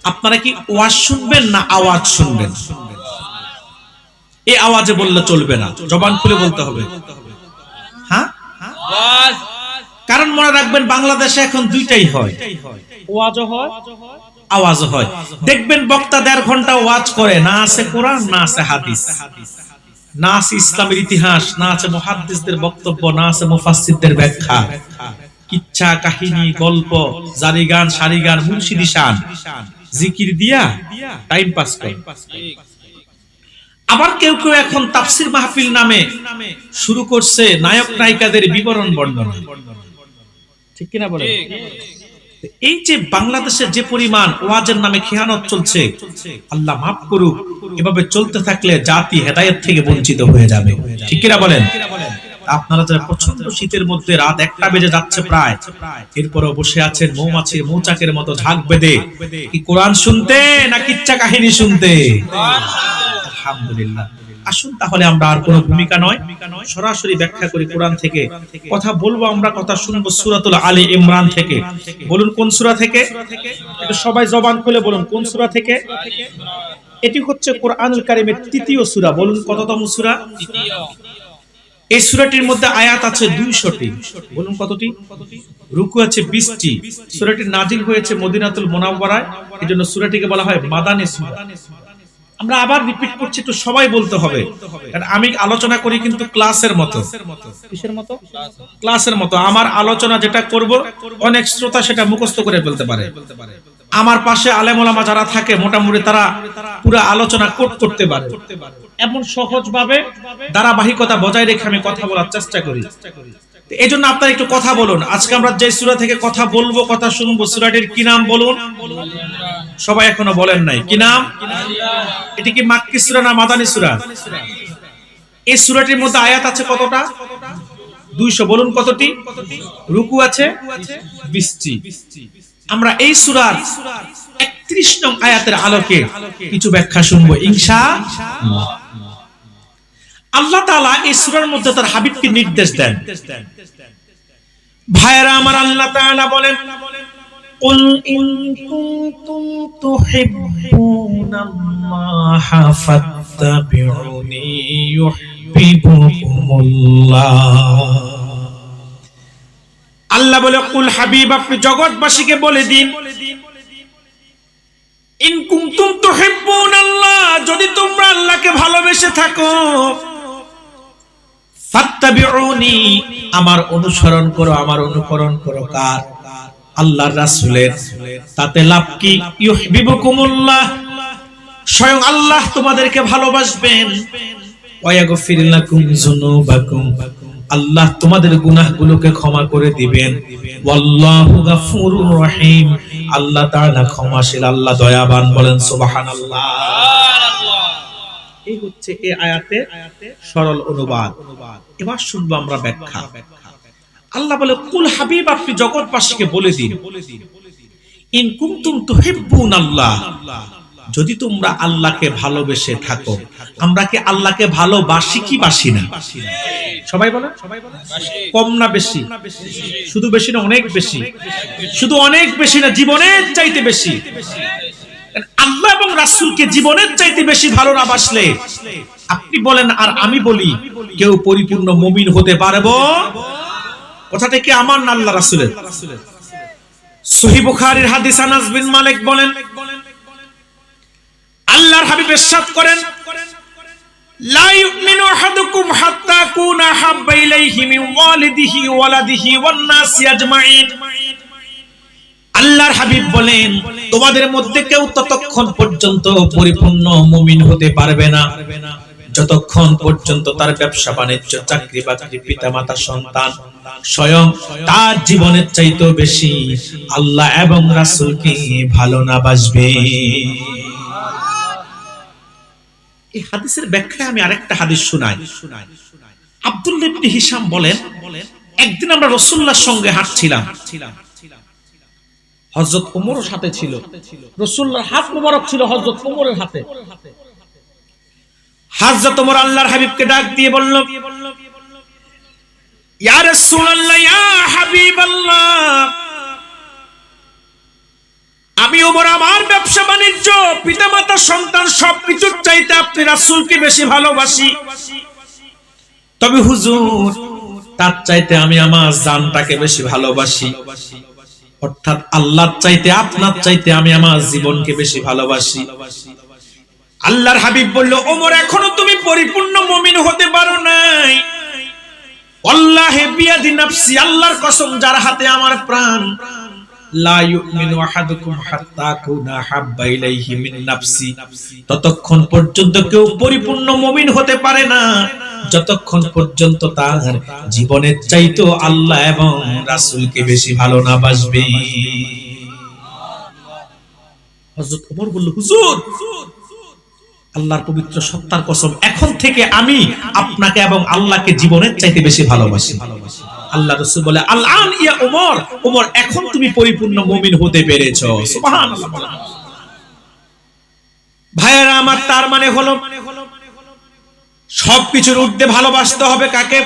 আপনারা কি ওয়াজ শুনবেন না আওয়াজ শুনবেন? এই আওয়াজে বললে চলবে না, জবান খুলে বলতে হবে। হ্যাঁ, কারণ মনে রাখবেন বাংলাদেশে এখন দুইটাই হয়, ওয়াজও হয় আওয়াজও হয়। দেখবেন বক্তা 1.5 ঘন্টা ওয়াজ করে, না আছে কোরআন, না আছে হাদিস, না আছে ইসলামের ইতিহাস, না আছে মুহাদ্দিসদের বক্তব্য, না আছে মুফাসসিরদের ব্যাখ্যা, কিচ্ছা কাহিনী গল্প জারি গান সারি গান মুর্শিদি শান জিকির দিয়া টাইম পাস করে। আবার কেউ কেউ এখন তাফসীর মাহফিল নামে শুরু করছে নায়ক নায়িকাদের বিবরণ বর্ণনা, ঠিক কিনা বলেন? এই যে বাংলাদেশে যে পরিমাণ ওয়াজের নামে খেয়ানত চলছে, আল্লাহ মাফ করুক, এভাবে চলতে থাকলে জাতি হেদায়েত থেকে বঞ্চিত হয়ে যাবে, ঠিক কিনা বলেন? আপনারা যারা প্রচন্ড শীতের মধ্যে রাত 1টা বেজে যাচ্ছে প্রায়, এরপরও বসে আছেন মৌমাছির মৌচাকের মতো ঝাঁক বেঁধে, কি কোরআন শুনতে না কিচ্ছা কাহিনী শুনতে? আলহামদুলিল্লাহ। আসুন তাহলে আমরা আর কোনো ভূমিকা নয়, সরাসরি ব্যাখ্যা করি কোরআন থেকে। কথা বলবো আমরা, কথা শুনবো সূরাতুল আলী ইমরান থেকে। বলুন কোন সূরা থেকে? একটু সবাই জবান খুলে বলুন কোন সূরা থেকে? এটি হচ্ছে কোরআনুল কারীমের 3য় সূরা। বলুন কততম সূরা? এই সূরাটির মধ্যে আয়াত আছে 200টি। বলুন কতটি? রুকু আছে 20টি। সূরাটি নাজিল হয়েছে মদিনাতুল মুনাওয়ারায়, এজন্য সূরাটিকে বলা হয় মাদানী সূরা। আমরা আবার রিপিট করছি, তো সবাই বলতে হবে, কারণ আমি আলোচনা করি কিন্তু ক্লাসের মতো। কিসের মতো? ক্লাসের মতো। আমার আলোচনা যেটা করব অনেক শ্রোতা সেটা মুখস্থ করে ফেলতে পারে। আমার পাশে আলেম ওলামা যারা থাকে মোটামুটি তারা পুরো আলোচনা কোট করতে পারে। এমন সহজভাবে ধারাবাহিকতা বজায় রেখে আমি কথা বলার চেষ্টা করি। এই জন্য আপনারা একটু কথা বলুন। আজকে আমরা যে সূরা থেকে কথা বলবো, কথা শুনবো, সূরাটির কি নাম বলুন? সবাই এখনো বলেন নাই কি নাম? এটি কি মাক্কি সূরা না মাদানী সূরা? এই সূরাটির মধ্যে আয়াত আছে কতটা? 200। বলুন কতটি? রুকু আছে 20টি। আমরা এই সূরার 31 নং আয়াতের আলোকে কিছু ব্যাখ্যা শুনবো ইনশাআল্লাহ। আল্লাহ তাআলা এই সূরার মধ্যে তার হাবিবকে নির্দেশ দেন। ভাইরা আমার, আল্লাহ তাআলা বলেন, কুল ইন কুনতুম তুহিব্বুনাল্লাহা ফাত্তাবিউনি ইউহিব্বুকুমুল্লাহ। আল্লাহ বলে, কুল হাবিব আপনি জগৎবাসীকে বলে দিন, ইন কুনতুম তুহিব্বুনাল্লাহ যদি তোমরা আল্লাহকে ভালোবেসে থাকো, ফাত্তাবিউনি আমার অনুসরণ করো, আমার অনুকরণ করো। কার? আল্লাহর রাসূলের। তাতে লাভ কি? ইউহিব্বুকুমুল্লাহ, স্বয়ং আল্লাহ তোমাদেরকে ভালোবাসবেন। ওয়া ইয়াগফির লাকুম যুনুবাকুম, আল্লাহ তোমাদের গুনাহগুলোকে ক্ষমা করে দিবেন। ওয়াল্লাহু গাফুরুর রহিম, আল্লাহ তাআলা ক্ষমাশীল, আল্লাহ দয়াবান। বলেন সুবহানাল্লাহ। এই হচ্ছে এই আয়াতের সরল অনুবাদ। এবার শুনবো আমরা ব্যাখ্যা। আল্লাহ বলে, কুল হাবিব আপনি জগৎবাসীকে বলে দিন, ইন কুনতুম তুহিব্বুনাল্লাহ যদি তোমরা আল্লাহকে ভালোবেসে থাকো। আমরা কি আল্লাহকে ভালোবাসি কি বাসি না? সবাই বলেন। কম না বেশি? শুধু বেশি না অনেক বেশি? শুধু অনেক বেশি না, জীবনের চাইতে বেশি। আল্লাহ এবং রাসূলকে জীবনের চাইতে বেশি ভালো না বাসলে আপনি বলেন আর আমি বলি কেউ পরিপূর্ণ মুমিন হতে পারবো? কথাটা কি আমার না আল্লাহ রাসূলের? সহিহ বুখারীর হাদিস, আনাস বিন মালিক বলেন, আল্লাহর হাবিব ইরশাদ করেন, লা ইউমিনু আহাদুকুম হাত্তা কুনা হাব্বা ইলাইহি মিন ওয়ালিদিহি ওয়ালাদিহি ওয়ান নাসি আজমাইন। আল্লাহর হাবিব বলেন, তোমাদের মধ্যে কেউ ততক্ষণ পর্যন্ত পরিপূর্ণ মুমিন হতে পারবে না যতক্ষণ পর্যন্ত তার ব্যবসা বাণিজ্য চাকরি বাকরি পিতামাতা সন্তান স্বয়ং তার জীবনের চাইতে বেশি আল্লাহ এবং রাসূলকে ভালো না বাসবে। এই হাদিসের ব্যাখ্যায় আমি আরেকটা হাদিস শোনাই। আব্দুল্লাহ ইবনে হিশাম বলেন, একদিন আমরা রাসূলুল্লাহর সঙ্গে হাঁটছিলাম, হযরত ওমরও সাথে ছিল, রাসূলুল্লাহর হাত মোবারক ছিল হযরত ওমরের হাতে। হযরত ওমর আল্লাহর হাবিবকে ডাক দিয়ে বলল, ইয়া রাসূলুল্লাহ, ইয়া হাবিবাল্লাহ, আমি ওমর আমার ব্যবসা বাণিজ্য পিতামাতা সন্তান সবকিছুর চাইতে আপনি রাসূলকে বেশি ভালোবাসি, তবে হুজুর তার চাইতে আমি আমার জানটাকে বেশি ভালোবাসি, অর্থাৎ আল্লাহর চাইতে আপনার চাইতে আমি আমার জীবনকে বেশি ভালোবাসি। আল্লাহর হাবিব বলল, ওমর এখনো তুমি পরিপূর্ণ মুমিন হতে পারো নাই। আল্লাহে বিয়াদি নাফসি, আল্লাহর কসম যার হাতে আমার প্রাণ, লা ইউমিনু আহাদুকুম হাত্তা আকুনা হাব্বা ইলাইহি মিন নাফসি, ততক্ষণ পর্যন্ত কেউ পরিপূর্ণ মুমিন হতে পারে না যতক্ষণ পর্যন্ত তার জীবনের চাইতে আল্লাহ এবং রাসূলকে বেশি ভালো না বাসবে। হযরত ওমর বলল, হুজুর আল্লাহর পবিত্র সত্তার কসম এখন থেকে আমি আপনাকে এবং আল্লাহকে জীবনের চাইতে বেশি ভালোবাসি। আল্লাহ রাসূল বলে, আলআন ইয়া ওমর, ওমর এখন তুমি পরিপূর্ণ মুমিন হতে পেরেছো। সুবহানাল্লাহ। ভাইয়েরা আমার, তার মানে হলো সবকিছুর ঊর্ধ্বে ভালোবাসতে হবে কাকে?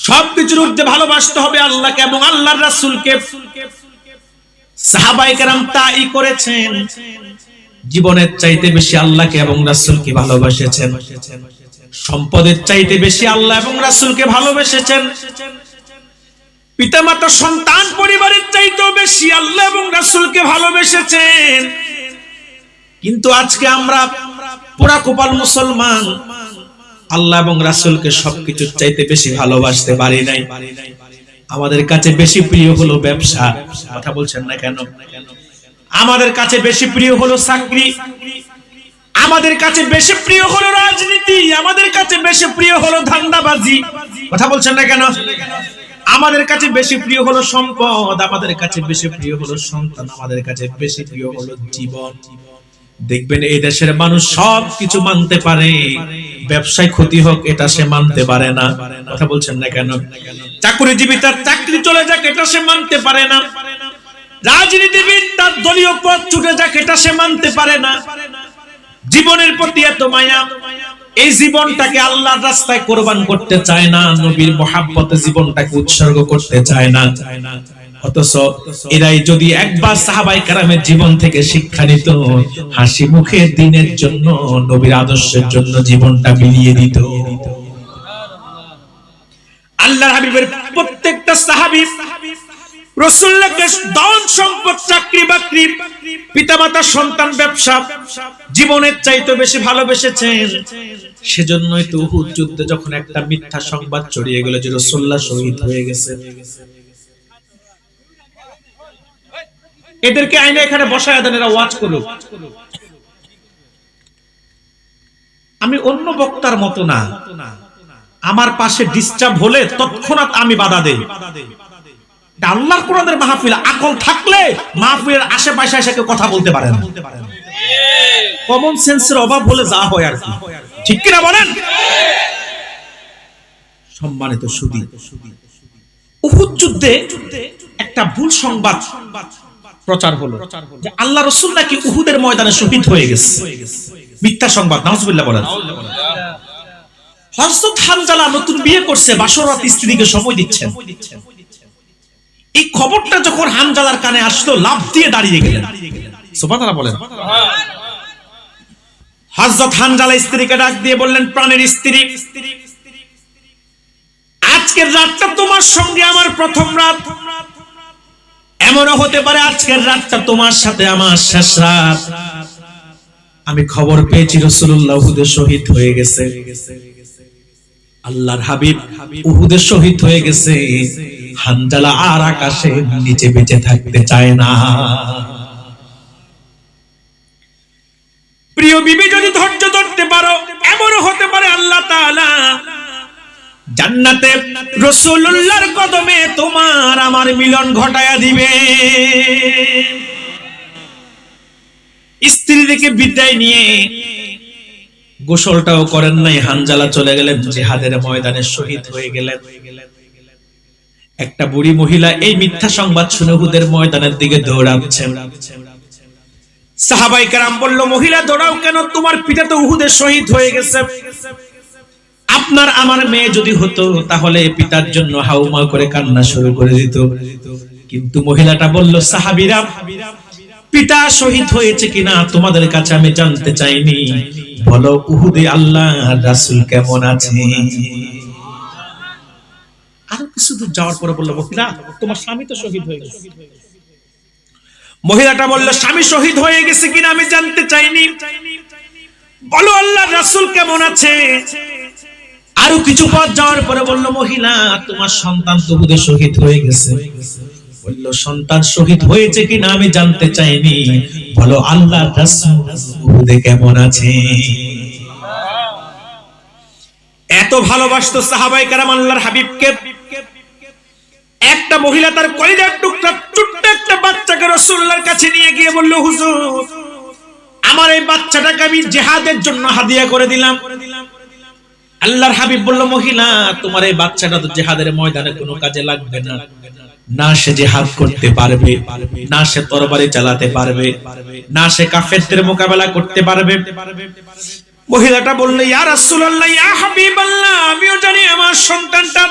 সবকিছুর ঊর্ধ্বে ভালোবাসতে হবে আল্লাহকে এবং আল্লাহর রাসূলকে। সাহাবায়ে কেরাম তাই করেছেন, জীবনের চাইতে বেশি আল্লাহকে এবং রাসূলকে ভালোবেসেছেন, সম্পদের চাইতে বেশি আল্লাহ এবং রাসূলকে ভালোবেসেছেন, পিতামাতা সন্তান পরিবারের চাইতেও বেশি আল্লাহ এবং রাসূলকে ভালোবেসেছেন। কিন্তু আজকে আমরা পুরা কোপাল মুসলমান আল্লাহ এবং রাসূলকে সবকিছুর চাইতে বেশি ভালোবাসতে পারি নাই। আমাদের কাছে বেশি প্রিয় হলো ব্যবসা, কথা বলছেন না কেন? আমাদের কাছে বেশি প্রিয় হলো চাকরি, আমাদের কাছে বেশি প্রিয় হলো রাজনীতি, আমাদের কাছে বেশি প্রিয় হলো ধান্দাবাজি, কথা বলছেন না কেন? আমাদের কাছে বেশি প্রিয় হলো সম্পদ, আমাদের কাছে বেশি প্রিয় হলো সন্তান, আমাদের কাছে বেশি প্রিয় হলো জীবন। দেখবেন এই দেশের মানুষ সব কিছু মানতে পারে, ব্যবসায় ক্ষতি হোক এটা সে মানতে পারে না, কথা বলছেন না কেন? চাকরিজীবী তার চাকরি চলে যাক এটা সে মানতে পারে না, রাজনীতিবিদ তার দলীয় পদ ছুটে যাক এটা সে মানতে পারে না। জীবনের প্রতি এত মায়া, এই জীবনটাকে আল্লাহর রাস্তায় কোরবান করতে চায় না, নবীর মহব্বতে জীবনটাকে উৎসর্গ করতে চায় না। অথচ এরাই যদি একবার সাহাবায়ে কেরামের জীবন থেকে শিক্ষা নিত, হাসি মুখে দিনের জন্য নবীর আদর্শের জন্য জীবনটা বিলিয়ে দিত। আল্লাহর হাবিবের প্রত্যেকটা সাহাবী রাসূলকে ধন সম্পদ চাকরি বাকরি পিতামাতা সন্তান ব্যবসা জীবনের চাইতে বেশি ভালোবেসেছেন। সেজন্যই তো উহুদ যুদ্ধে যখন একটা মিথ্যা সংবাদ ছড়িয়ে গেল যে রাসূলুল্লাহ শহীদ হয়ে গেছে, এদেরকে আইনে এখানে বসায় দেন, এরা ওয়াজ করুক। আমি অন্য বক্তার মতো না, আমার পাশে ডিস্টার্ব হলে তৎক্ষণাৎ আমি বাধা দেই। আল্লাহর কোরআনের মাহফিল, আকল থাকলে মাহফিলের আশেপাশে এসে কেউ কথা বলতে পারে না। কমন সেন্সের অভাব হলে যা হয় আর কি, ঠিক কিনা বলেন? সম্মানিত সুধী, উহুদ যুদ্ধে একটা ভুল সংবাদ প্রচার হলো যে আল্লাহ রাসূল নাকি উহুদের ময়দানে শহীদ হয়ে গেছে। মিথ্যা সংবাদ, নাউজুবিল্লাহ বলেন। হযরত হানজালা নতুন বিয়ে করছে, বাসরাত স্ত্রীকে সময় দিচ্ছেন। এই খবরটা যখন হানজালার কানে আসলো, লাফ দিয়ে দাঁড়িয়ে গেলেন। সুবহানাল্লাহ বলেন। হযরত হানজালা স্ত্রীকে ডাক দিয়ে বললেন, প্রাণের স্ত্রী, আজকের রাতটা তোমার সঙ্গে আমার প্রথম রাত, এমনও হতে পারে আজকের রাতটা তোমার সাথে আমার শেষ রাত। আমি খবর পেয়েছি রাসূলুল্লাহ উহুদে শহীদ হয়ে গেছে। আল্লাহর হাবিব উহুদে শহীদ হয়ে গেছে, হানজালা আর আকাশে নিচে বেঁচে থাকতে চায় না। প্রিয় বিবি, যদি ধৈর্য ধরতে পারো, এমনও হতে পারে আল্লাহ তাআলা জান্নাতে রাসূলুল্লাহর কদমে তোমার আমার মিলন ঘটায়া দিবে। স্ত্রী থেকে বিদায় নিয়ে গোসলটাও করেন নাই, হানজালা চলে গেলেন জিহাদের ময়দানে, শহীদ হয়ে গেলেন। একটা বুড়ি মহিলা এই মিথ্যা সংবাদ শুনে উহুদের ময়দানের দিকে দৌড়াচ্ছেন। সাহাবায়ে কেরাম বলল, মহিলা দৌড়াও কেন? তোমার পিতা তো উহুদে শহীদ হয়ে গেছে। আপনার আমার মেয়ে যদি হতো তাহলে পিতার জন্য হাউমাউ করে কান্না শুরু করে দিত, কিন্তু মহিলাটা বলল, সাহাবীরা, পিতা শহীদ হয়েছে কিনা তোমাদের কাছে আমি জানতে চাইনি, বলো উহুদে আল্লাহর রাসূল কেমন আছে। আর কিছু দূর যাওয়ার পরে বলল, মহিলা, তোমার স্বামী তো শহীদ হয়ে গেছে। মহিলাটা বলল, স্বামী শহীদ হয়ে গেছে কিনা আমি জানতে চাইনি, বলো আল্লাহর রাসূল কেমন আছে। আরো কিছু পথ যাওয়ার পরে বলল, মহিলা, তোমার সন্তান তো উহুদে শহীদ হয়ে গেছে। বলল, সন্তান শহীদ হয়েছে কিনা আমি জানতে চাইনি, বলো আল্লাহর রাসূল উহুদে কেমন আছে। এত ভালোবাসতো সাহাবায়ে কেরাম আল্লাহর হাবিবকে। একটা মহিলা তার কলিজার টুকরা ছোট্ট একটা বাচ্চাকে রাসূলুল্লাহর কাছে নিয়ে গিয়ে বলল, হুজুর, আমার এই বাচ্চাটাকে আমি জিহাদের জন্য হাদিয়া করে দিলাম। আল্লাহর হাবিব বলল, মহিলা, তোমার এই বাচ্চাটা তো জিহাদের ময়দানে কোনো কাজে লাগবে না, না সে জিহাদ করতে পারবে, না সে তরবারি চালাতে পারবে, না সে কাফেরদের মোকাবেলা করতে পারবে। মহিলাটা বলল, ইয়া রাসূলুল্লাহ, ইয়া হাবিবাল্লাহ, আমিও জানি আমার সন্তানটা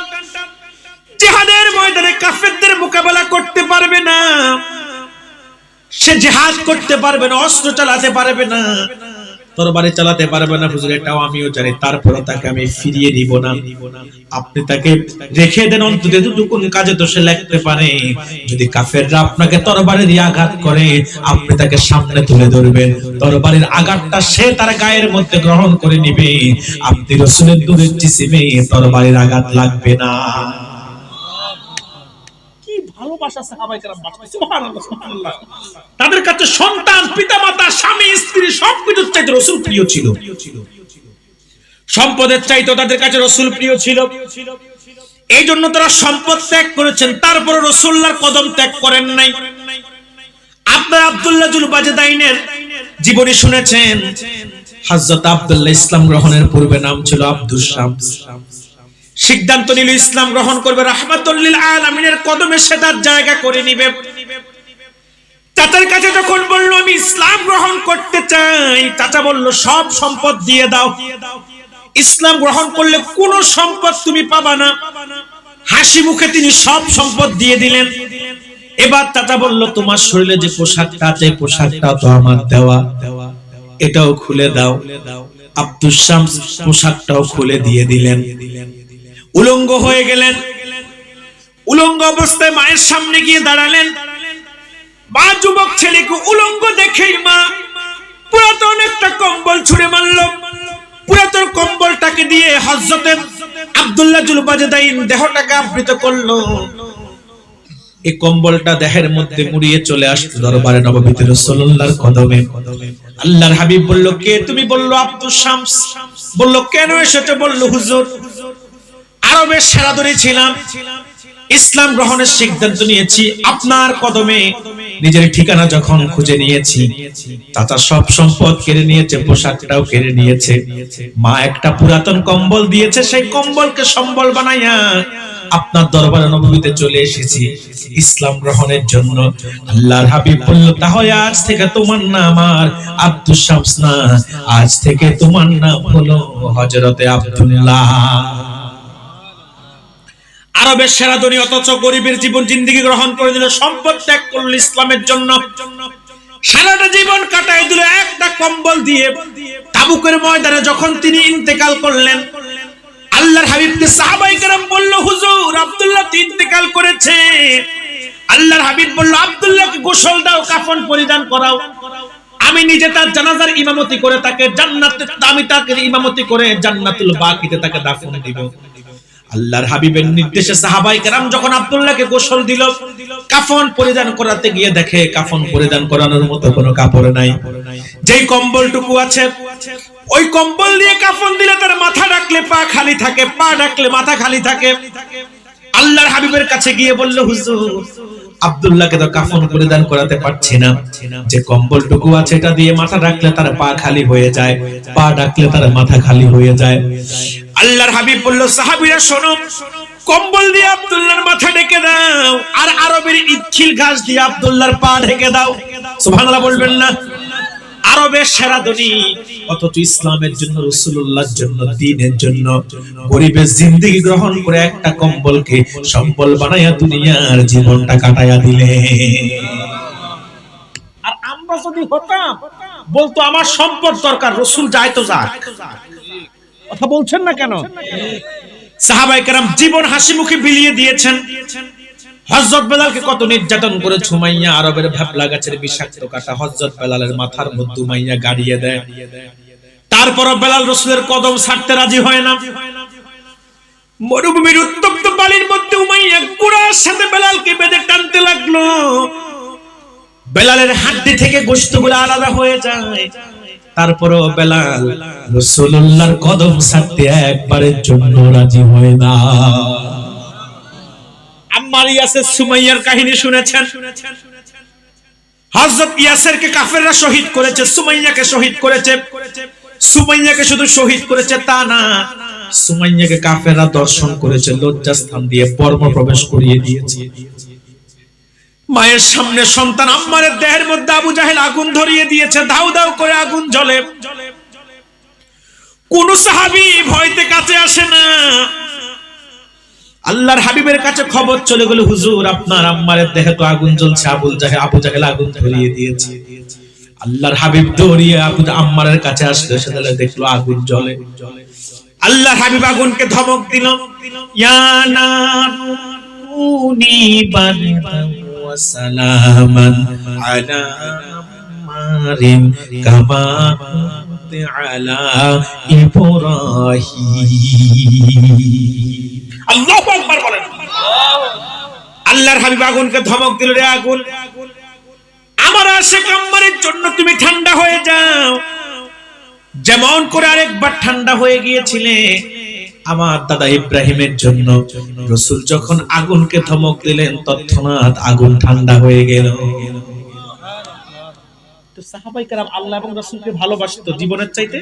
জিহাদের ময়দানে কাফেরদের মোকাবেলা করতে পারবে না, সে জিহাদ করতে পারবে না, অস্ত্র চালাতে পারবে না, তরবারি চালাতে পারবে না। হুজুর, এটাও আমিও জানি, তারপরে তাকে আমি ফিরিয়ে দিব না। আপনি তাকে রেখে দেন, অন্তত দুটুকু কাজে তো সে লাগতে পারে। যদি কাফেররা আপনাকে তরবারি দিয়ে আঘাত করে, আপনি তাকে সামনে তুলে ধরবেন, তরবারির আঘাতটা সে তার গায়ের মধ্যে গ্রহণ করে নিবে, আপনি রাসূলের দূরের জিসিমে তরবারির আঘাত লাগবে না। ভালোবাসা সাহাবায়ে কেরাম বাসনা, সুবহানাল্লাহ, সুবহানাল্লাহ। তাদের কাছে সন্তান, পিতামাতা, স্বামী, স্ত্রী সবকিছুর চাইতে রাসূল প্রিয় ছিল। সম্পদের চাইতে তাদের কাছে রাসূল প্রিয় ছিল। এই জন্য তারা সম্পদ ত্যাগ করেছেন, তারপর রাসূলুল্লাহর কদম ত্যাগ করেন নাই। আপনারা আব্দুল্লাহ জুলবাজদাইনের জীবনী শুনেছেন। হযরত আব্দুল্লাহ ইসলাম গ্রহণের পূর্বে নাম ছিল আব্দুস শামস। সিদ্ধান্ত নিল ইসলাম গ্রহণ করবে, রাহমাতুল লিল আলামিনের কদমে সে তার জায়গা করে নিবে। চাচার কাছে যখন বলল আমি ইসলাম গ্রহণ করতে চাই, চাচা বলল সব সম্পদ দিয়ে দাও, ইসলাম গ্রহণ করলে কোনো সম্পদ তুমি পাবা না। হাসি মুখে তিনি সব সম্পদ দিয়ে দিলেন। এবার চাচা বলল, তোমার শরীরে যে পোশাকটা আছে, পোশাকটা তো আমার দেওয়া, এটাও খুলে দাও। আব্দুস শামস পোশাকটাও খুলে দিয়ে দিলেন। উলঙ্গ হয়ে গেলেন। উলঙ্গ অবস্থায় মায়ের সামনে গিয়ে দাঁড়ালেন। মা যুবক ছেলেকে উলঙ্গ দেখেই মা পুরাতন একটা কম্বল ছুঁড়ে মারল। পুরাতন কম্বলটাকে দিয়ে হযরতে আব্দুল্লাহ জুলবাজদাইন দেহটাকে আবৃত করলো। এই কম্বলটা দেহের মধ্যে মুড়িয়ে চলে আসলো দরবারে নববীতে রাসূলুল্লাহর কদমে। আল্লাহর হাবিব বলল, কে তুমি? বলল, আব্দুস শামস। বলল, কেন এসেছো? বলল, হুজুর, আরবের সেরাদরি ছিলাম, ইসলাম গ্রহণের সিদ্ধান্ত নিয়েছি, আপনার কদমে নিজের ঠিকানা যখন খুঁজে নিয়েছি, চাচা সব সম্পদ কেড়ে নিয়েছে, পোশাকটাও কেড়ে নিয়েছে, মা একটা পুরাতন কম্বল দিয়েছে, সেই কম্বলকে সম্বল বানাইয়া আপনার দরবারে নববীতে চলে এসেছি ইসলাম গ্রহণের জন্য। আল্লাহর হাবিব বলল, তাহলে আজ থেকে তোমার নাম আর আব্দুস শামস না, আজ থেকে তোমার নাম হলো হযরতে আব্দুল্লাহ। আরবের সেরাদনি, অথচ গরিবের জীবন জিন্দেগি গ্রহণ করে দিল, সম্পদ ত্যাগ করল ইসলামের জন্য, সারাটা জীবন কাটায় দিল একটা কম্বল দিয়ে। তাবুকের ময়দানে যখন তিনি ইন্তেকাল করলেন, আল্লাহর হাবিবকে সাহাবায়ে কেরাম বলল, হুজুর, আব্দুল্লাহ ইন্তেকাল করেছে। আল্লাহর হাবিব বলল, আব্দুল্লাহকে গোসল দাও, কাফন পরিধান করাও, আমি নিজে তার জানাজার ইমামতি করে তাকে জান্নাতে, আমি তাকে ইমামতি করে জান্নাতুল বাকিতে তাকে দাফন দিব। আল্লাহর হাবিবের নির্দেশে সাহাবায়ে কেরাম যখন আব্দুল্লাহকে গোসল দিল, কাফন পরিধান করাতে গিয়ে দেখে কাফন পরিধান করানোর মতো কোনো কাপড় নাই। যেই কম্বলটুকু আছে, ওই কম্বল দিয়ে কাফন দিলে তার মাথা ঢাকলে পা খালি থাকে, পা ঢাকলে মাথা খালি থাকে। আল্লাহর হাবিবের কাছে গিয়ে বলল, হুজুর, আব্দুল্লাহকে তো কাফন পরিধান করাতে পারছি না, যে কম্বলটুকু আছে এটা দিয়ে মাথা ঢাকলে তার পা খালি হয়ে যায়, পা ঢাকলে তার মাথা খালি হয়ে যায়। আল্লাহর হাবিব বলল, সাহাবীরা শোনো, কম্বল দিয়ে আব্দুল্লাহর মাথা ঢেকে দাও, আর আরবের ইচ্ছিল ঘাস দিয়ে আব্দুল্লাহর পা ঢেকে দাও। সুবহানাল্লাহ বলবেন না? আরবের সেরা ধনী, অথচ ইসলামের জন্য, রাসূলুল্লাহর জন্য, দ্বীনের জন্য গরিবের জিন্দেগি গ্রহণ করে একটা কম্বলকে সম্বল বানায়া দুনিয়ার জীবনটা কাটায়া দিলে। আর আমরা যদি হতাম, বলতো আমার সম্পদ দরকার, রাসূল যায় তো যাক। কথা বলছেন না কেন? সাহাবায়ে কেরাম জীবন হাসি মুখে বিলিয়ে দিয়েছেন। হযরত বেলালকে কত নির্যাতন করে সুমাইয়া, আরবের ভ্যাবলা গাছের বিষাক্ত কাঁটা হযরত বেলালের মাথার মধ্যে উমাইয়া গাড়িয়ে দেয়। তারপরও বেলাল রাসূলের কদম ছাড়তে রাজি হয় না। মরুভূমির উত্তপ্ত বালির মধ্যে উমাইয়া কুরার সাথে বেলালকে বেঁধে টানতে লাগলো। বেলালের হাড্ডি থেকে গোশতগুলো আলাদা হয়ে যায়। তারপরও বেলাল রাসূলুল্লাহর কদম ছাড়তে একবারের জন্য রাজি হয় না। আম্মার ইয়াসের সুমাইয়ার কাহিনী শুনেছেন। হযরত ইয়াসেরকে কাফেররা শহীদ করেছে, সুমাইয়াকে শহীদ করেছে। সুমাইয়াকে শুধু শহীদ করেছে তা না, সুমাইয়াকে কাফেররা দর্শন করেছে, লজ্জাস্থান দিয়ে বর্ম প্রবেশ করিয়ে দিয়েছে। মায়ের সামনে সন্তান আম্মারের দেহের মধ্যে আবু জাহেল আগুন ধরিয়ে দিয়েছে, দাউ দাউ করে আগুন জ্বলে। কোন সাহাবী ভয়তে কাছে আসে না। আল্লাহর হাবিবের কাছে খবর চলে গেল, হুজুর আপনার আম্মারের দেহে তো আগুন জ্বলছে, আবু জাহেল আগুন ধরিয়ে দিয়েছে। আল্লাহর হাবিব দৌড়িয়ে আম্মারের কাছে আসলো, সেখানে দেখলো আগুন জ্বলে। আল্লাহর হাবিব আগুনকে ধমক দিল, ইয়া নারুনি বারদান ওয়া সালামান আলা আম্মারিন কামা আলা ইব্রাহিম। আল্লাহু আকবার বলেন। আল্লাহর হাবিব আগুনকে ধমক দিল, রে আগুন, আমার আশিক আম্মারের জন্য তুমি ঠান্ডা হয়ে যাও, যেমন করে আরেকবার ঠান্ডা হয়ে গিয়েছিলে আমার দাদা ইব্রাহিমের জন্য। রাসূল যখন আগুনকে ধমক দিলেন, তৎক্ষণাৎ আগুন ঠান্ডা হয়ে গেল। তো সাহাবায়ে কেরাম আল্লাহ এবং রাসূলকে ভালোবাসতো জীবনের চাইতে,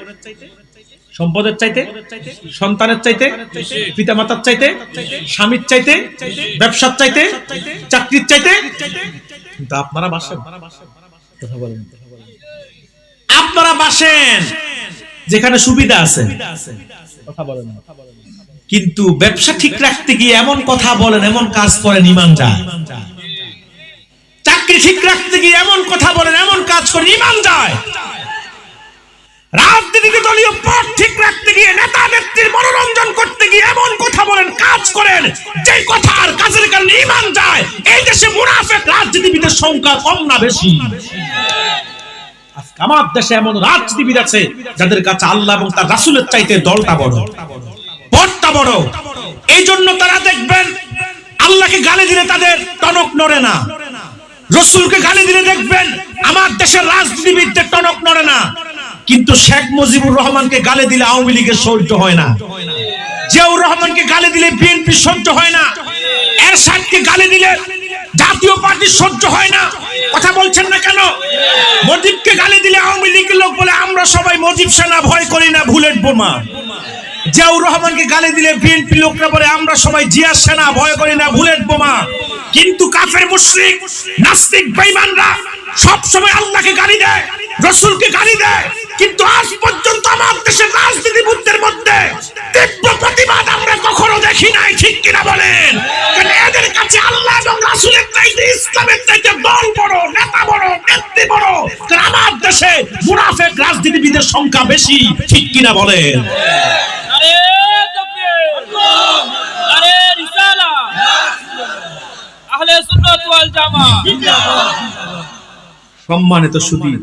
সম্পদের চাইতে, সন্তানের চাইতে, পিতামাতার চাইতে, স্বামীর চাইতে, ব্যবসার চাইতে, চাকরির চাইতে। কিন্তু আপনারা বাসেন, কথা বলেন, আপনারা বাসেন যেখানে সুবিধা আছে, কথা বলেন। কিন্তু ব্যবসা ঠিক রাখতে গিয়ে এমন কথা বলেন, এমন কাজ করেন, ঈমান যায়। চাকরি ঠিক রাখতে গিয়ে এমন কথা বলেন, এমন কাজ করেন, ঈমান যায়। রাজনীতিতে দলীয় পথ ঠিক রাখতে গিয়ে, নেতা নেত্রীর মনোরঞ্জন করতে গিয়ে এমন কথা বলেন, কাজ করেন, যে কথা আর কাজের কারণে ঈমান যায়। এই দেশে মুনাফিক রাজনীতিবিদের সংখ্যা কম না বেশি? আজকে আমার দেশে এমন রাজনীতিবিদ আছে যাদের কাছে আল্লাহ এবং তার রাসূলের চাইতে দলটা বড়, পদটা বড়। এই জন্য তারা দেখবেন আল্লাহকে গালি দিলে তাদের টনক নড়ে না, রাসূলকে গালি দিলে দেখবেন আমার দেশের রাজনীতিবিদদের টনক নড়ে না। কিন্তু শেখ মুজিবুর রহমানকে গালি দিলে আওয়ামী লীগের সহ্য হয় না, জিয়াউর রহমানকে গালি দিলে বিএনপি সহ্য হয় না, এরশাদকে গালি দিলে জাতীয় পার্টি সহ্য হয় না। কথা বলছেন না কেন? মুজিবকে গালি দিলে আওয়ামী লীগের লোক বলে আমরা সবাই মুজিব সেনা, ভয় করি না বুলেট বোমা। জিয়াউর রহমানকে গালি দিলে বিএনপি লোকরা বলে আমরা সবাই জিয়া সেনা, ভয় করি না বুলেট বোমা। কিন্তু কাফের মুশরিক নাস্তিক বেঈমানরা সব সময় আল্লাহকে গালি দেয়, রাসূলকে গালি দেয়। কিন্তু আজ পর্যন্ত আমার দেশের রাজনীতিবিদদের মধ্যে তীব্র প্রতিবাদ আমরা কখনো দেখি নাই, ঠিক কিনা বলেন? কারণ এদের কাছে আল্লাহ এবং রাসূলের চাইতে, ইসলামের চাইতে দল বড়, নেতা বড়, নেত্রী বড়। কারণ আমার দেশে মুনাফিক রাজনীতিবিদের সংখ্যা বেশি, ঠিক কিনা বলেন? আরে তাকবীর, আরে রিসালাত, আহলে সুন্নাত ওয়াল জামাত জিন্দাবাদ। সম্মানিত সুধী,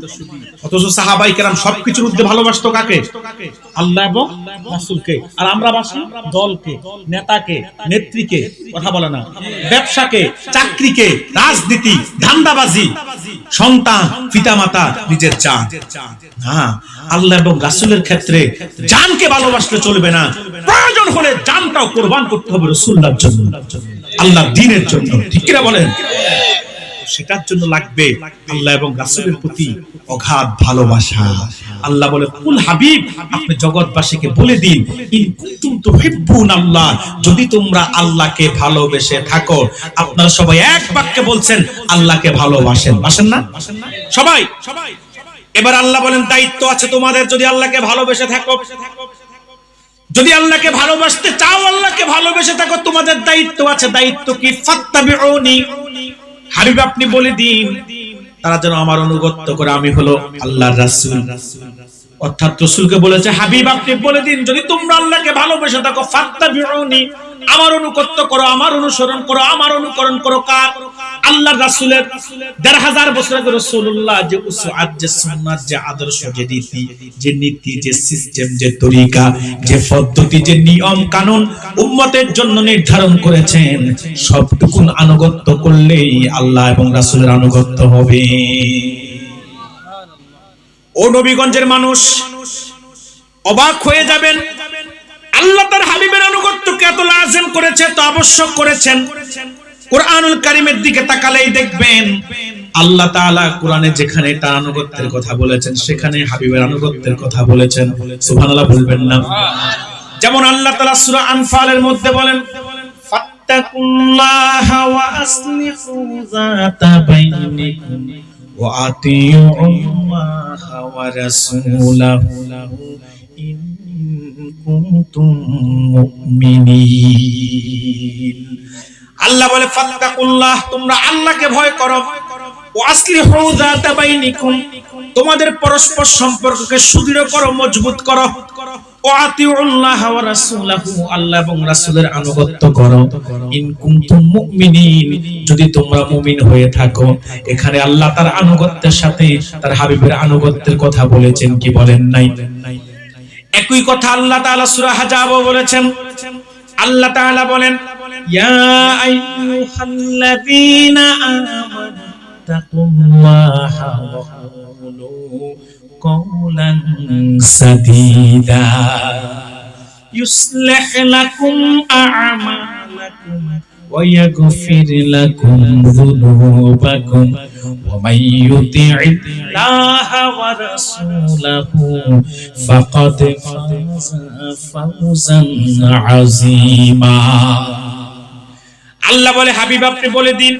অথচ সাহাবায়ে কেরাম সবকিছুর মধ্যে ভালোবাসতো কাকে? আল্লাহ এবং রাসূলকে। আর আমরা বাসি দলকে, নেতাকে, নেত্রীকে, কথা বলে না, ব্যবসাকে, চাকরিকে, রাজনীতি, ধান্দাবাজি, সন্তান, পিতামাতা, নিজের জান। না, আল্লাহ এবং রাসূলের ক্ষেত্রে জানকে ভালোবাসলে চলবে না, প্রয়োজন হলে জানটাও কুরবান করতে হবে রাসূলুল্লাহর জন্য, আল্লাহর দ্বীনের জন্য, ঠিক কিনা বলেন? সেটার জন্য লাগবে আল্লাহ এবং রাসূলের প্রতি অগাধ ভালোবাসা। আল্লাহ বলে, কুল হাবিব, আপনি জগৎবাসীকে বলে দিন, ইন কুনতুম তুহিব্বুনাল্লাহ, যদি তোমরা আল্লাহকে ভালোবেসে থাকো। আপনারা সবাই এক বাক্যে বলছেন আল্লাহকে ভালোবাসেন, বাসেন না? সবাই এবার আল্লাহ বলেন দায়িত্ব আছে তোমাদের, যদি আল্লাহকে ভালোবেসে থাকো, যদি আল্লাহকে ভালোবাসতে চাও, আল্লাহকে ভালোবেসে থাকো, তোমাদের দায়িত্ব আছে। দায়িত্ব কি? ফাত্তাবিউনি, হাবিব আপনি বলে দিন তারা যেন আমার অনুগত্য করে, আমি হলো আল্লাহর রাসূল। অর্থাৎ রাসূলকে বলেছে হাবিব আপনি বলে দিন যদি তোমরা আল্লাহকে ভালোবেসে থাকো, ফাত্তাবিউনি, আমার অনুগত্য করো, আমার অনুসরণ করো, আমার অনুকরণ করো। কার? আল্লাহর রাসূলের। ১৫০০ বছর আগে রাসূলুল্লাহ যে উসওয়াত, যে সুন্নাত, যে আদর্শ, যে রীতি, যে নীতি, যে সিস্টেম, যে তরিকা, যে পদ্ধতি, যে নিয়ম কানুন উম্মতের জন্য নির্ধারণ করেছেন, সবটুকু আনুগত্য করলেই আল্লাহ এবং রাসূলের আনুগত্য হবে। ও নবীগঞ্জের মানুষ, অবাক হয়ে যাবেন, আল্লাহ তার হাবিবের আনুগত্যকে এত লাজিম করেছে, এত আবশ্যক করেছেন। কুরআনুল কারীমের দিকে তাকালেই দেখবেন আল্লাহ তাআলা কোরআনে যেখানে তার আনুগত্যের কথা বলেছেন, সেখানে হাবিবের আনুগত্যের কথা বলেছেন। সুবহানাল্লাহ বলবেন না? যেমন আল্লাহ তাআলা সূরা আনফালের মধ্যে বলেন, ফাত্তাকুল্লাহা ওয়া আসলিহু যাতা বাইনিকুম ওয়া আতিউল্লাহা ওয়া রাসূলাহু ইন কুনতুম মুমিনিন। আল্লাহ বলে ফাত্তাকুল্লাহ, তোমরা আল্লাহকে ভয় করো, ওয়া আসলিহু যাতা বাইনিকুম, তোমাদের পরস্পর সম্পর্ককে সুদৃঢ় করো, মজবুত করো। ওয়া আতিউল্লাহ ওয়া রাসূলাহু, আল্লাহ এবং রাসূলের আনুগত্য করো। ইন কুনতুম মুমিনিন, যদি তোমরা মুমিন হয়ে থাকো। এখানে আল্লাহ তার আনুগত্যের সাথে তার হাবিবের আনুগত্যের কথা বলেছেন কি বলেন নাই? একই কথা আল্লাহ তাআলা সূরা হাজাবও বলেছেন। আল্লাহ তাআলা বলেন, ইয়া আইয়ুহাল্লাযীনা আমানু তাকুল্লাহা ওয়া কুলু কওলান সাদীদা ইউসলিহ লাকুম আ'মালাকুম ওয়া ইয়াগফির লাকুম যুনুবাকুম ওয়া মান ইউতি'ইল্লাহা ওয়া রাসূলাহু ফাকাদ ফাযা ফাওজান আযীমা। আল্লাহ বলে হাবিব আপনি বলে দিন,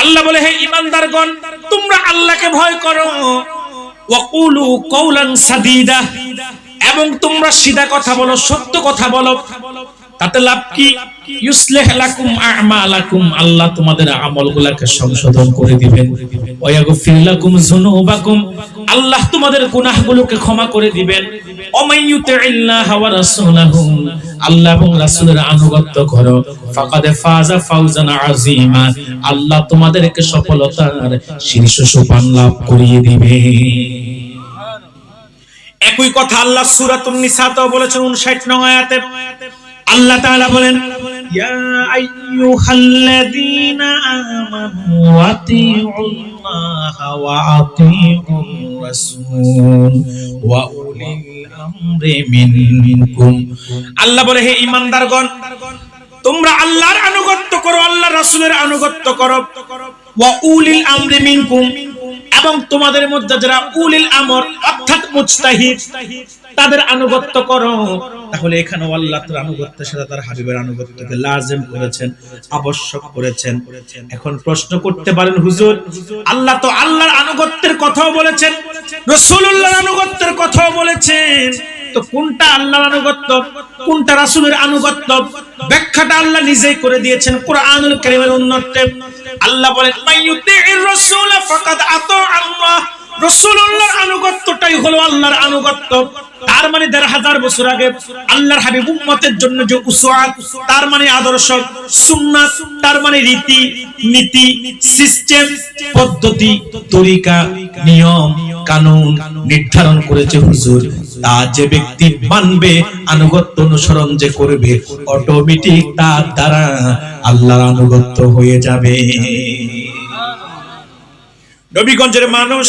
আল্লাহ বলে হে ঈমানদারগণ, তোমরা আল্লাহকে ভয় করো, ওয়া কুলু কওলান সাদীদা, এবং তোমরা সিধা কথা বলো, সত্য কথা বলো। তাতে লাভ কি? ইউসলিহ লাকুম আ'মালাকুম, আল্লাহ তোমাদের আমলগুলোকে সংশোধন করে দিবেন। ওয়া ইয়াগফির লাকুম যুনুবাকুম, আল্লাহ তোমাদের গুনাহগুলোকে ক্ষমা করে দিবেন। ওয়া মান ইউতি'ইল্লাহা ওয়া রাসূলাহু, আল্লাহ এবং রাসূলের আনুগত্য করো, ফাকাদ ফাযা ফাওজান আযীমা, আল্লাহ তোমাদেরকে সফলতার শীর্ষ সোপান লাভ করিয়ে দিবে। একই কথা আল্লাহ সূরাতুন নিসাতেও বলেছেন 59 নং আয়াতে। আল্লাহ তাআলা বলেন, ইয়া আইয়ুহাল্লাযীনা আমানু আতিউল্লাহা ওয়া আতিউর রাসূল ওয়া উলিল আমরি মিনকুম। আল্লাহ বলে হে ঈমানদারগণ, তোমরা আল্লাহর আনুগত্য করো, আল্লাহর রাসূলের আনুগত্য করো। ওয়া উলিল আমরি মিনকুম, এবং তোমাদের মধ্যে যারা উলিল আমর অর্থাৎ মুজতাহিদ, তাদের আনুগত্য করো। তাহলে এখানে আল্লাহ তার আনুগত্যের সাথে তার হাবিবের আনুগত্যকে লাজিম করেছেন, আবশ্যক করেছেন। এখন প্রশ্ন করতে পারেন, হুজুর আল্লাহ তো আল্লাহর আনুগত্যের কথাও বলেছেন, রাসূলুল্লাহর আনুগত্যের কথাও বলেছেন, তো কোনটা আল্লাহর আনুগত্য, কোনটা রাসূলের আনুগত্য? ব্যাখ্যাটা আল্লাহ নিজেই করে দিয়েছেন কুরআনুল কারীমের উন্নতে। আল্লাহ বলেন, মাইয়ুতি'র রাসূল ফাকাদ আতা আল্লাহ, রাসূলুল্লাহর আনুগত্যটাই হলো আল্লাহর আনুগত্য। তার মানে ১৫০০ বছর আগে আল্লাহর হাবিব উম্মতের জন্য যে উসওয়াত, তার মানে আদর্শ, সুন্নাত, তার মানে রীতি নীতি, সিস্টেম, পদ্ধতি, তরিকা, নিয়ম কানুন নির্ধারণ করেছে হুজুর, তা যে ব্যক্তি মানবে, আনুগত্য অনুসরণ যে করবে, অটোমেটিক তার দ্বারা আল্লাহর আনুগত্য হয়ে যাবে। নবীগঞ্জের মানুষ,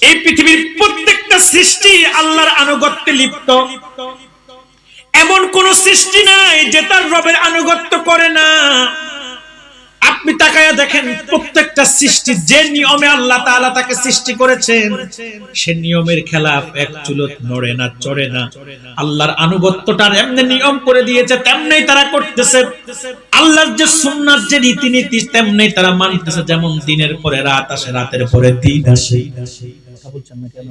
এই পৃথিবীর প্রত্যেকটা সৃষ্টি আল্লাহর আনুগত্যে লিপ্ত। এমন কোন সৃষ্টি নাই যে তার রবের আনুগত্য করে না। আপনি তাকায়া দেখেন, প্রত্যেকটা সৃষ্টি যে নিয়মে আল্লাহ তাআলা তাকে সৃষ্টি করেছেন, সে নিয়মের খেলাফ এক চুলত নড়ে না, চড়ে না। আল্লাহর আনুগত্যটার এমনি নিয়ম করে দিয়েছে, তেমনি তারা করতেছে। আল্লাহর যে সুন্নাত, যে রীতিনীতি, তেমনি তারা মানতেছে। যেমন দিনের পরে রাত আসে, রাতের পরে দিন আসে। কথা বলছেন না কেন?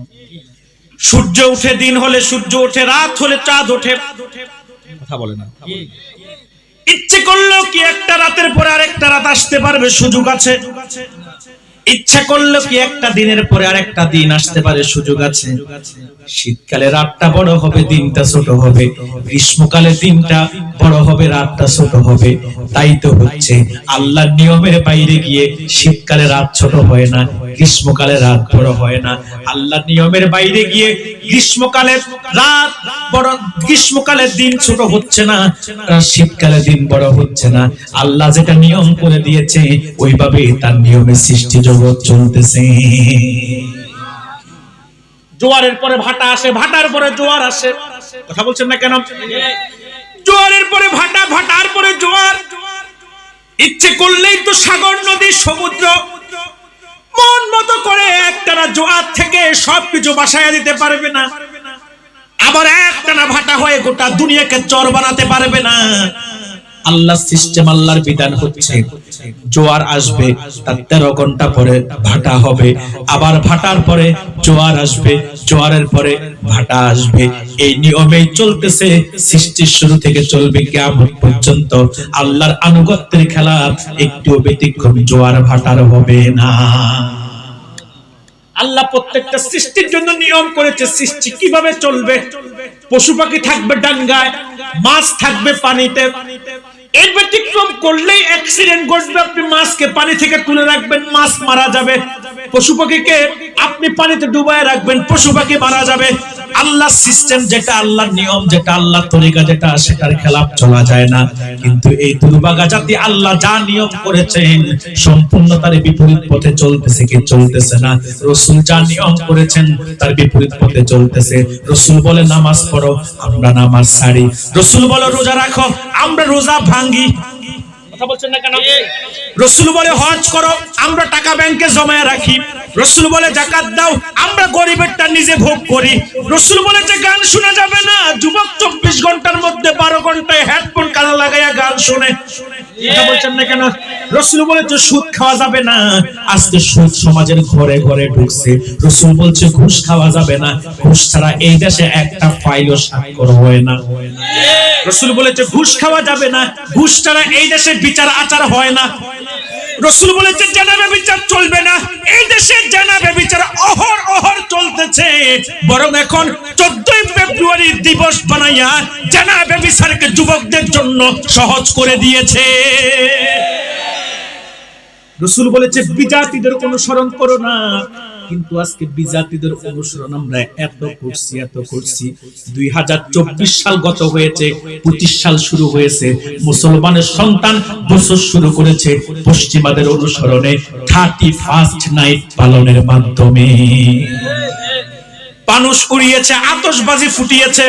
সূর্য উঠে দিন হলে সূর্য ওঠে, রাত হলে চাঁদ ওঠে, কথা বলে না। ইচ্ছে করলেও কি একটা রাতের পরে আরেকটা রাত আসতে পারবে? সুযোগ আছে। ইচ্ছা করলেও কি একটা দিনের পরে আরেকটা দিন আসতে পারে? সুযোগ আছে। শীতকালে রাতটা বড় হবে, দিনটা ছোট হবে, গ্রীষ্মকালে দিনটা বড় হবে, রাতটা ছোট হবে। তাই তো হচ্ছে, আল্লাহর নিয়মের বাইরে গিয়ে শীতকালে রাত ছোট হয় না, গ্রীষ্মকালে রাত বড় হয় না। আল্লাহর নিয়মের বাইরে গিয়ে গ্রীষ্মকালে রাত বড়, গ্রীষ্মকালে দিন ছোট হচ্ছে না, শীতকালে দিন বড় হচ্ছে না। আল্লাহ যেটা নিয়ম করে দিয়েছে ওইভাবে তার নিয়মে সৃষ্টি জগৎ চলতেছে। জোয়ারের পরে ভাটা আসে, ভাটার পরে জোয়ার আসে, কথা বলছেন না কেন? জোয়ারের পরে ভাটা, ভাটার পরে জোয়ার। ইচ্ছে করলেই তো সাগর, নদী, সমুদ্র মন মতো করে একটানা জোয়ার থেকে সবকিছু ভাসাইয়া দিতে পারবে না। আবার একটানা ভাটা হয়ে গোটা দুনিয়াকে চর বানাতে পারবে না। আল্লাহর সিস্টেম, আল্লাহর বিধান হচ্ছে জোয়ার আসবে, তার 13 ঘন্টা পরে ভাটা হবে, আবার ভাটার পরে জোয়ার আসবে, জোয়ারের পরে ভাটা আসবে। এই নিয়মেই চলতেছে, সৃষ্টির শুরু থেকে চলবে কিয়ামত পর্যন্ত। আল্লাহর আনুগত্যের খেলা একটু ব্যতিক্রম জোয়ার ভাটার হবে না। আল্লাহ প্রত্যেকটা সৃষ্টির জন্য নিয়ম করেছে, সৃষ্টি কিভাবে চলবে। পশু পাখি থাকবে ডাঙ্গায়, মাছ থাকবে পানিতে। এর ব্যতিক্রম করলেই অ্যাক্সিডেন্ট ঘটবে। আপনি মাছকে পানি থেকে তুলে রাখবেন, মাছ মারা যাবে। পশু পাখিকে আপনি পানিতে ডুবায় রাখবেন, পশু পাখি মারা যাবে। আল্লাহর সিস্টেম যেটা, আল্লাহর নিয়ম যেটা, আল্লাহর তরিকা যেটা, সেটার খেলাফ চলা যায় না। কিন্তু এই দুর্ভাগা জাতি আল্লাহ যা নিয়ম করেছেন সম্পূর্ণ তার বিপরীত পথে চলতেছে কি চলতেছে না? রাসূল যা নিয়ম করেছেন তার বিপরীত পথে চলতেছে। রাসূল বলে নামাজ পড়ো, আমরা নামাজ ছাড়ি। রাসূল বলে রোজা রাখো, আমরা রোজা ভাঙি, কথা বলছেন না কেন? রাসূল বলে হজ করো, আমরা টাকা ব্যাংকে জমায়ে রাখি। রাসূল বলে যাকাত দাও, আমরা গরিবেরটা নিজে ভোগ করি। রাসূল বলে যে গান শোনা যাবে না, যুবক 24 ঘন্টার মধ্যে 12 ঘন্টায় হেডফোন কানে লাগাইয়া গান শুনে, কথা বলছেন না কেন? রাসূল বলে যে সুদ খাওয়া যাবে না, আজকে সুদ সমাজের ঘরে ঘরে ঢুকছে। রাসূল বলছে ঘুষ খাওয়া যাবে না, ঘুষ ছাড়া এই দেশে একটা ফাইলও স্বাক্ষর হয় না। রাসূল বলেছে ঘুষ খাওয়া যাবে না, ঘুষ ছাড়া এই দেশে বিচার আচার হয় না। রাসূল বলেছে জানাবে বিচার চলবে না, এই দেশে জানাবে বিচার অহর চলতেছে। বরং এখন 14 ফেব্রুয়ারি দিবস বানাইয়া জানাবে বিচারকে যুবকদের জন্য সহজ করে দিয়েছে। রাসূল বলেছে বিজাতিদের অনুসরণ করো না, কিন্তু আজকে বিজাতিদের অনুসরণ আমরা এত করছি। 2024 সাল গত হয়েছে, 25 সাল শুরু হয়েছে। মুসলমানের সন্তান বছর শুরু করেছে পশ্চিমাদের অনুসরণে, 31st নাইট পালনের মাধ্যমে। পানুস উড়িয়েছে, আতশবাজি ফুটিয়েছে।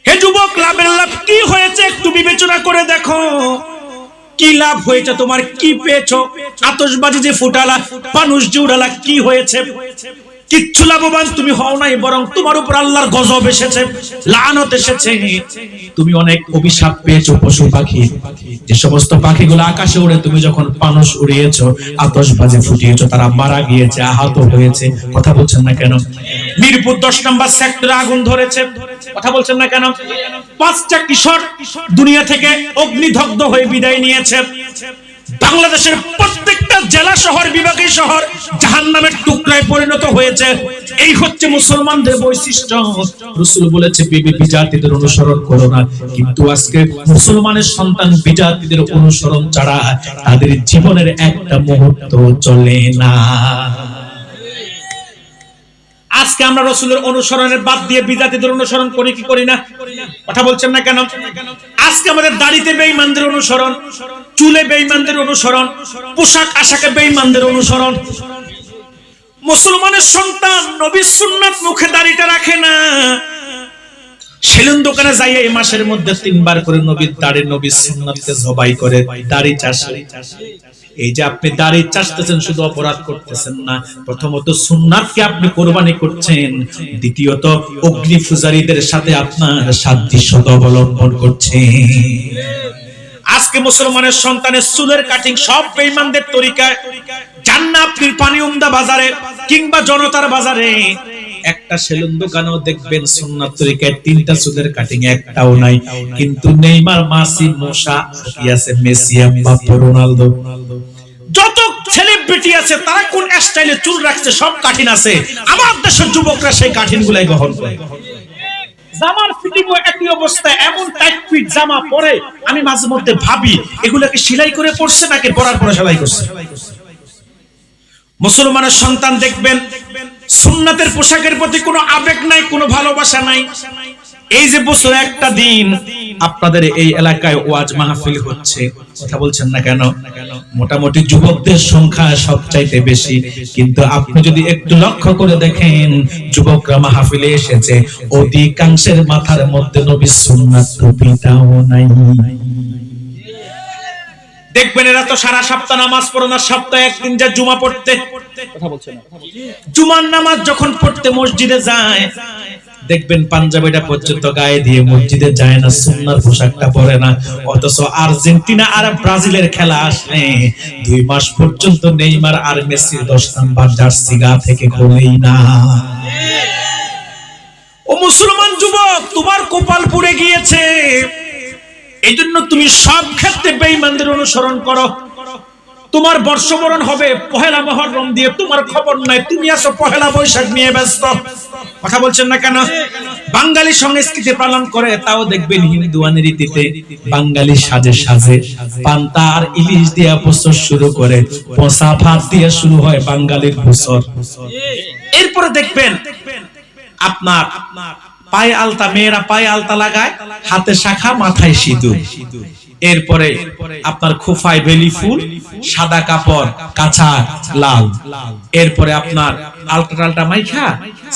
হে যুবক, লাভের লাভ কি হয়েছে একটু বিবেচনা করে দেখো। কি লাভ হয়েছে তোমার? কি পেয়েছো? আতশবাজি যে ফুটালা, পানুস যে উড়ালা, কি হয়েছে? কিচ্ছু লাভবান তুমি হও নাই, বরং তোমার উপর আল্লাহর গজব এসেছে, লানত এসেছে। তুমি অনেক অভিশাপ পেয়েছো। পশু পাখি, যে সমস্ত পাখিগুলো আকাশে উড়ে, তুমি যখন পানুস উড়িয়েছো, আতশবাজি ফুটিয়েছো, তারা মারা গিয়েছে, আহত হয়েছে, কথা বলছেন না কেন? মিরপুর 10 নম্বর সেক্টরে আগুন ধরেছে, কথা বলছেন না কেন? 5টা কিশোর দুনিয়া থেকে অগ্নিদগ্ধ হয়ে বিদায় নিয়েছে। বাংলাদেশের প্রত্যেকটা জেলা শহর, বিভাগীয় শহর জাহান্নামের টুকরায় পরিণত হয়েছে। এই হচ্ছে মুসলমানদের বৈশিষ্ট্য। রাসূল বলেছে বিজাতিদের অনুসরণ করো না, কিন্তু আজকে মুসলমানের সন্তান বিজাতিদের অনুসরণ ছাড়া তাদের জীবনের একটা মুহূর্ত চলে না। আজকে আমরা রাসূলের অনুসরণের বাদ দিয়ে বিজাতিদের অনুসরণ করি কি করি না? কথা বলছেন না কেন? আজকে আমাদের দাড়িতে বেঈমানদের অনুসরণ, চুলে বেঈমানদের অনুসরণ, পোশাক আশাকে বেঈমানদের অনুসরণ। মুসলমানের সন্তান নবীর সুন্নাত মুখে দাড়িটা রাখে না। সেলুন দোকানে যাই এই মাসের মধ্যে 3 বার করে নবীর দাড়ি, নবীর সুন্নাতকে জবাই করে দাড়ি চাষে। এই যে আপনি দাড়ি চাষতেছেন, শুধু অপরাধ করতেছেন না, প্রথমত সুন্নাতকে আপনি কোরবানি করছেন, দ্বিতীয়ত অগ্নি পূজারীদের সাথে আপনার সাদৃশ্যতা অবলম্বন করছেন। আজকে মুসলমানের সন্তানের চুলের কাটিং সব বেঈমানদের তরিকায়। যারা যান না আপনি পানিউমদা বাজারে কিংবা জনতার বাজারে, একটা সেলুন দোকানেও দেখবেন সুন্নাত তরিকায় 3টা চুলের কাটিং একটাও নাই। কিন্তু নেইমার, মেসি, মোসা, কি আছে, মেসি, এমবাপ্পে, রোনালদো, যত সেলিব্রিটি আছে তারা কোন স্টাইলে চুল রাখছে সব কাঠিন আছে। আমার দেশের যুবকরা সেই কাঠিন গুলাই গ্রহণ করে। জামার ফিটিংও একই অবস্থা, এমন টাইট ফিট জামা পরে আমি মাঝে মধ্যে ভাবি এগুলোকে সেলাই করে পরছে নাকি পরার পরে সেলাই করছে। মুসলমানের সন্তান দেখবেন সুন্নাতের পোশাকের প্রতি কোনো আবেগ নাই, কোনো ভালোবাসা নাই। এই যে বছরে একটা দিন আপনাদের এই এলাকায় ওয়াজ মাহফিল হচ্ছে, কথা বলছেন না কেন? মোটামুটি যুবকদের সংখ্যা সবচাইতে বেশি, কিন্তু আপনি যদি একটু লক্ষ্য করে দেখেন যুবকরা মাহফিলে এসেছে অধিকাংশের মাথার মধ্যে নবীর সুন্নাত টুপিটাও নাই। দেখবেন এরা তো সারা সপ্তাহ নামাজ পড়ে না, সপ্তাহে একদিন যায় জুমা পড়তে, কথা বলছেন না। জুমার নামাজ যখন পড়তে মসজিদে যায় দেখবেন পাঞ্জাবিটা পর্যন্ত গায়ে দিয়ে মসজিদে যায় না, সুন্নার পোশাকটা পরে না। অথচ আর্জেন্টিনা আর ব্রাজিলের খেলা আসলে 2 মাস পর্যন্ত নেইমার আর মেসির 10 নাম্বার জার্সি গা থেকে খোলেই না। ও মুসলমান যুবক, তোমার কপাল পুড়ে গিয়েছে। এই জন্য তুমি সব ক্ষেত্রে বেঈমানদের অনুসরণ করো। তোমার বর্ষবরণ হবে পহেলা মুহররম দিয়ে, তোমার খবর নাই, তুমি আছো পহেলা বৈশাখ নিয়ে ব্যস্ত, কথা বলছেন না কেন? বাঙালি সংস্কৃতি পালন করে, তাও দেখবেন হিন্দুয়ানি রীতিতে বাঙালি সাজে সাজে পান্তা আর ইলিশ দিয়ে বছর শুরু করে, পচা ভাত দিয়ে শুরু হয় বাঙালির বছর। এরপরে দেখবেন আপনার পায়ে আলতা, মেয়েরা পায়ে আলতা লাগায়, হাতে শাখা, মাথায় সিঁদুর। এরপরে আপনার খোফায় বেলি ফুল, সাদা কাপড়, কাঁচা লাল। এরপরে আপনার আলটা টালটা মাইখা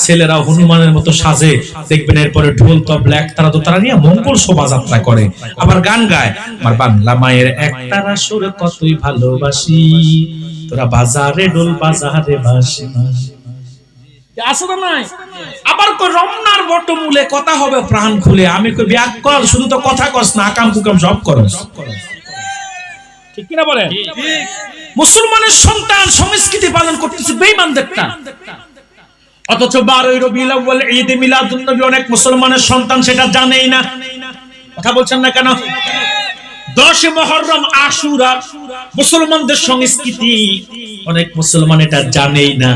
ছেলেরা হনুমানের মতো সাজে, দেখবেন এরপরে ঢোল তবলা একতারা দোতারা নিয়ে মঙ্গল শোভাযাত্রা করে, আবার গান গায়, আমার বাংলা মায়ের একতারা সুর কতই ভালোবাসি, তোরা বাজারে ঢোল বাজারে বাসি। আসলে নাই আবার কো রমনার বটমূলে কথা হবে প্রাণ খুলে, আমি কই ব্যাক কর, শুধু তো কথা কস না, আকাম কুকাম সব করস, ঠিক কি না বলেন? মুসলমানের সন্তান সংস্কৃতি পালন করতেছে বেঈমানদেরটা। অথচ 12 রবিউল আউয়াল ঈদ মিলাদুন নবী অনেক মুসলমানের সন্তান সেটা জানেই না, কথা বলছেন না কেন? 10 মুহররম আশুরা মুসলমানদের সংস্কৃতি, অনেক মুসলমান এটা জানেই না।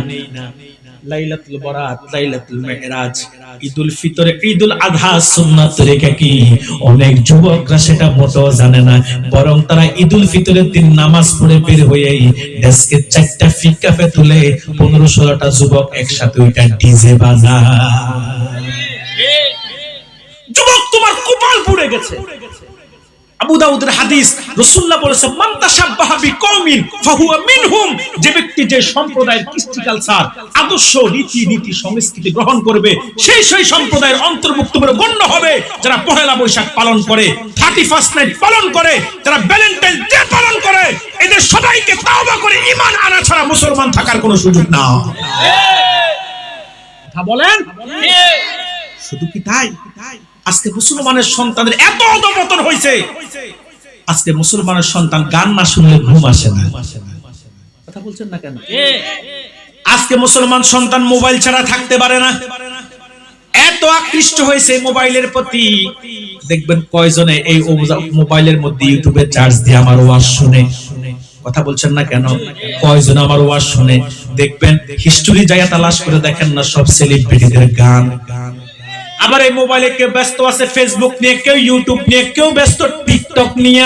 লাইলাতুল বরাত, লাইলাতুল মেরাজ, ঈদুল ফিতর, ঈদুল আযহা সুন্নাত তরিকা কি অনেক যুবকরা সেটা মোটেও জানে না, বরং তারা ঈদুল ফিতরের দিন নামাজ পড়ে বের হয়েই ডেস্কে 4টা ফিকাফে তুলে 15-16টা যুবক একসাথে ওইটা ডিজে বাজায়। যুবক তোমার কপাল পুড়ে গেছে। আবু দাউদের হাদিস, রাসূলুল্লাহ বলেছেন মান তাশাব্বাহা বিকওমিন ফাহুয়া মিনহুম, যে ব্যক্তি যে সম্প্রদায়ের কৃষ্টি কালচার, আদর্শ, রীতি সংস্কৃতি গ্রহণ করবে সেই সম্প্রদায়ের অন্তর্ভুক্ত বলে গণ্য হবে। যারা পহেলা বৈশাখ পালন করে, 31st নাইট পালন করে, যারা ভ্যালেন্টাইন ডে পালন করে, এদের সবাইকে তাওবা করে ঈমান আনা ছাড়া মুসলমান থাকার কোনো সুযোগ না। কথা বলেন? শুধু কি তাই? আজকে মুসলমানের সন্তানদের এত অধঃপতন হয়েছে, আজকে মুসলমানের সন্তান গান না শুনলে ঘুম আসে না, কথা বলছেন না কেন? আজকে মুসলমান সন্তান মোবাইল ছাড়া থাকতে পারে না, এত আকৃষ্ট হয়েছে মোবাইলের প্রতি। দেখবেন কয়জনে এই মোবাইলের মধ্যে ইউটিউবে চার্জ দিয়ে আমার ওয়াজ শুনে, কথা বলছেন না কেন? কয়জন আমার ওয়াজ শুনে? দেখবেন হিস্টরি জায়গা তালাশ করে দেখেন না সব সেলিব্রিটিদের গান। আবার এই মোবাইলে কেউ ব্যস্ত আছে ফেসবুক নিয়ে, কেউ ইউটিউব নিয়ে, কেউ ব্যস্ত টিকটক নিয়ে।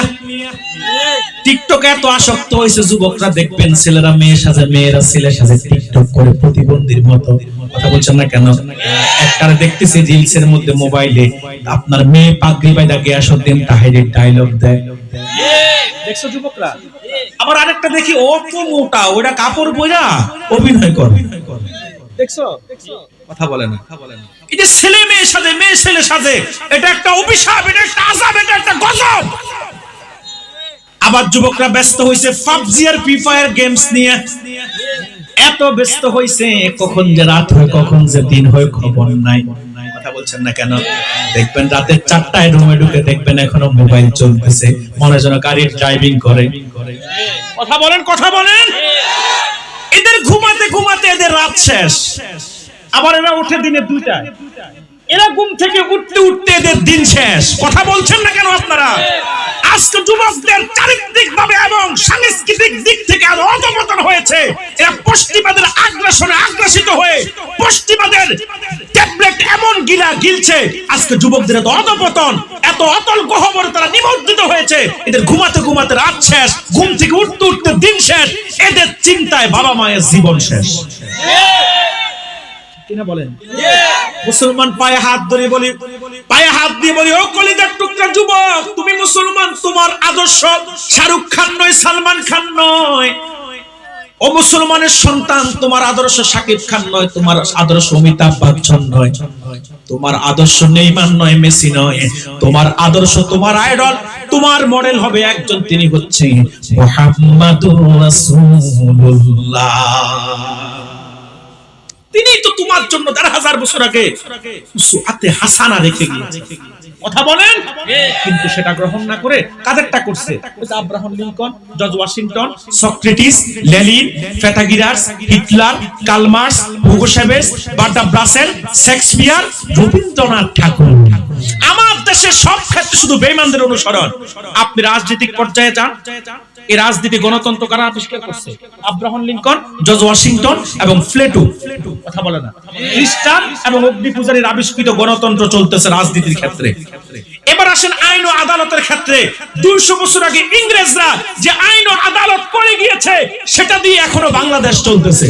টিকটকে এত আসক্ত হয়েছে যুবকরা, দেখবেন ছেলেরা মেয়ে সাজে, মেয়েরা ছেলে সাজে টিকটক করে প্রতিবন্ধীর মতো, কথা বলছেন না কেন? একটারে দেখতেছি রিলসের মধ্যে মোবাইলে আপনার মেয়ে পাগড়ি বাইদা গিয়াসউদ্দিন তাহিরের ডায়লগ দেয়, দেখছো যুবকরা? আবার আরেকটা দেখি ও তো মোটা, ওটা কাপড় পরা অভিনয় করে, দেখছো? কথা বলে না। এই যে ছেলে মেয়ে সাজে, মেয়ে ছেলে সাজে, এটা একটা অভিশাপ, এটা একটা আযাব, এটা একটা গজব। আবার যুবকরা ব্যস্ত হইছে পাবজি আর ফ্রি ফায়ার গেমস নিয়ে, এত ব্যস্ত হইছে কখন যে রাত হয় কখন যে দিন হয় খবর নাই, কথা বলছেন না কেন? দেখবেন রাতে 4টায় রুমে ঢুকে দেখবেন এখনো মোবাইল চলতেছে, মনে যেন গাড়ির ড্রাইভিং করে, কথা বলেন, কথা বলেন। এদের ঘুমাতে ঘুমাতে এদের রাত শেষ, আবার এরা ওঠে দিনে 2টায়। এরা ঘুম থেকে উঠতে উঠতে এদের দিন শেষ। কথা বলছেন না কেন আপনারা? আজকে যুবকদের চারিত্রিক ভাবে এবং সাংস্কৃতিক দিক থেকে আরো অধঃপতন হয়েছে। এরা পশ্চিমাদের আগ্রাসনে আগ্রাসিত হয়ে পশ্চিমাদের ট্যাবলেট এমন গিলছে, আজকে যুবকদের এত অধঃপতন, এত অতল গহ্বরে তারা নিমজ্জিত হয়েছে। এদের ঘুমাতে ঘুমাতে রাত শেষ, ঘুম থেকে উঠতে উঠতে দিন শেষ, এদের চিন্তায় বাবা মায়ের জীবন শেষ। কিনা বলেন? মুসলমান পায়ে হাত ধরে বলি, পায়ে হাত দিয়ে বলি, ও কলিজার টুকরা যুবক, তুমি মুসলমান, তোমার আদর্শ শাহরুখ খান নয়, সালমান খান নয়। ও মুসলমানের সন্তান, তোমার আদর্শ শাকিব খান নয়, তোমার আদর্শ অমিতাভ বচ্চন নয়, তোমার আদর্শ নেইমার নয়, মেসি নয়। তোমার আদর্শ, তোমার আইডল, তোমার মডেল হবে একজন, তিনি হচ্ছে মুহাম্মাদুর রাসূলুল্লাহ। তিনি তো তোমার জন্য ১,৫০০ বছর আগে উসওয়াতে হাসানা রেখে গিয়েছে। কথা বলেন? কিন্তু সেটা গ্রহণ না করে কাদেরটা করছে? Abraham Lincoln, George Washington, Socrates, Lenin, Pythagoras, Hitler, Karl Marx, Hugo Chavez, Bertrand Russell, Shakespeare, Rabindranath Thakur. আমার দেশের সব ক্ষেত্রে শুধু বেঈমানদের অনুসরণ। আপনি রাজনৈতিক পর্যায়ে যান, এই রাজনীতি গণতন্ত্র কারা আবিষ্কার করছে? আব্রাহাম লিঙ্কন, জর্জ ওয়াশিংটন এবং প্লেটো। কথা বলে না? খ্রিস্টান এবং অগ্নি পূজারীর আবিষ্কৃত গণতন্ত্র চলতেছে রাজনীতির ক্ষেত্রে। এবার আসেন আইন ও আদালতের ক্ষেত্রে। 200 বছর আগে ইংরেজরা যে আইন ও আদালত করে গিয়েছে, সেটা দিয়ে এখনো বাংলাদেশ চলতেছে।